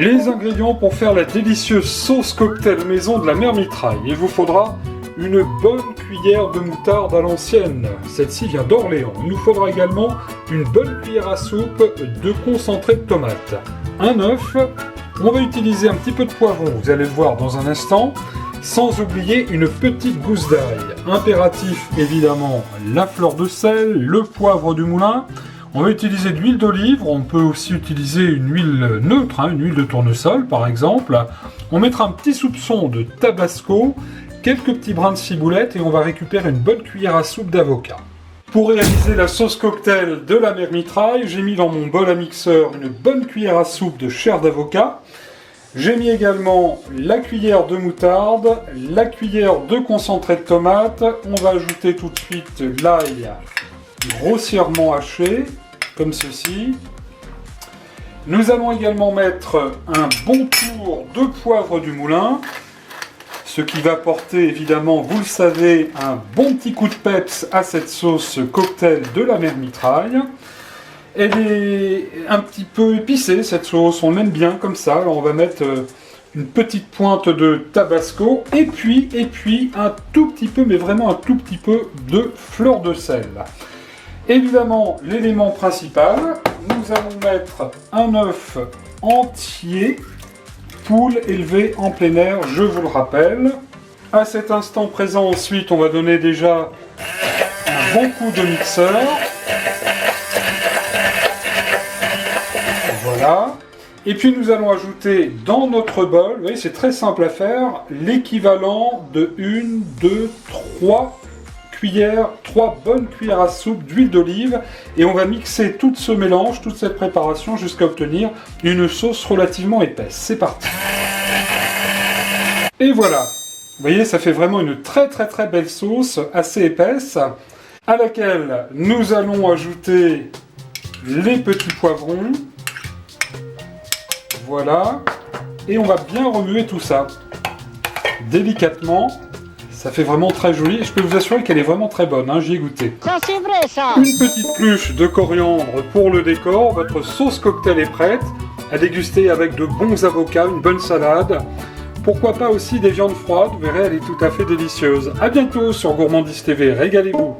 Les ingrédients pour faire la délicieuse sauce cocktail maison de la mère Mitraille. Il vous faudra une bonne cuillère de moutarde à l'ancienne. Celle-ci vient d'Orléans. Il nous faudra également une bonne cuillère à soupe de concentré de tomate. Un œuf. On va utiliser un petit peu de poivron, vous allez le voir dans un instant. Sans oublier une petite gousse d'ail. Impératif évidemment, la fleur de sel, le poivre du moulin. On va utiliser de l'huile d'olive, on peut aussi utiliser une huile neutre, une huile de tournesol par exemple. On mettra un petit soupçon de tabasco, quelques petits brins de ciboulette et on va récupérer une bonne cuillère à soupe d'avocat. Pour réaliser la sauce cocktail de la mère Mitraille, j'ai mis dans mon bol à mixeur une bonne cuillère à soupe de chair d'avocat. J'ai mis également la cuillère de moutarde, la cuillère de concentré de tomate. On va ajouter tout de suite l'ail grossièrement haché, comme ceci. Nous allons également mettre un bon tour de poivre du moulin, ce qui va porter évidemment, vous le savez, un bon petit coup de peps à cette sauce cocktail de la mère Mitraille. Elle est un petit peu épicée cette sauce, on l'aime bien comme ça. Alors on va mettre une petite pointe de tabasco et puis un tout petit peu, mais vraiment un tout petit peu de fleur de sel. Évidemment, l'élément principal, nous allons mettre un œuf entier, poule élevée en plein air, je vous le rappelle. À cet instant présent, ensuite, on va donner déjà un bon coup de mixeur. Voilà. Et puis nous allons ajouter dans notre bol, vous voyez, c'est très simple à faire, l'équivalent de 1, 2, 3 cuillères, 3 bonnes cuillères à soupe d'huile d'olive. Et on va mixer tout ce mélange, toute cette préparation jusqu'à obtenir une sauce relativement épaisse. C'est parti. Et voilà. Vous voyez, ça fait vraiment une très belle sauce, assez épaisse, à laquelle nous allons ajouter les petits poivrons. Voilà, et on va bien remuer tout ça, délicatement, ça fait vraiment très joli, et je peux vous assurer qu'elle est vraiment très bonne, j'y ai goûté. Ça c'est vrai ça. Une petite pluche de coriandre pour le décor, votre sauce cocktail est prête, à déguster avec de bons avocats, une bonne salade, pourquoi pas aussi des viandes froides, vous verrez elle est tout à fait délicieuse. A bientôt sur Gourmandise TV, régalez-vous.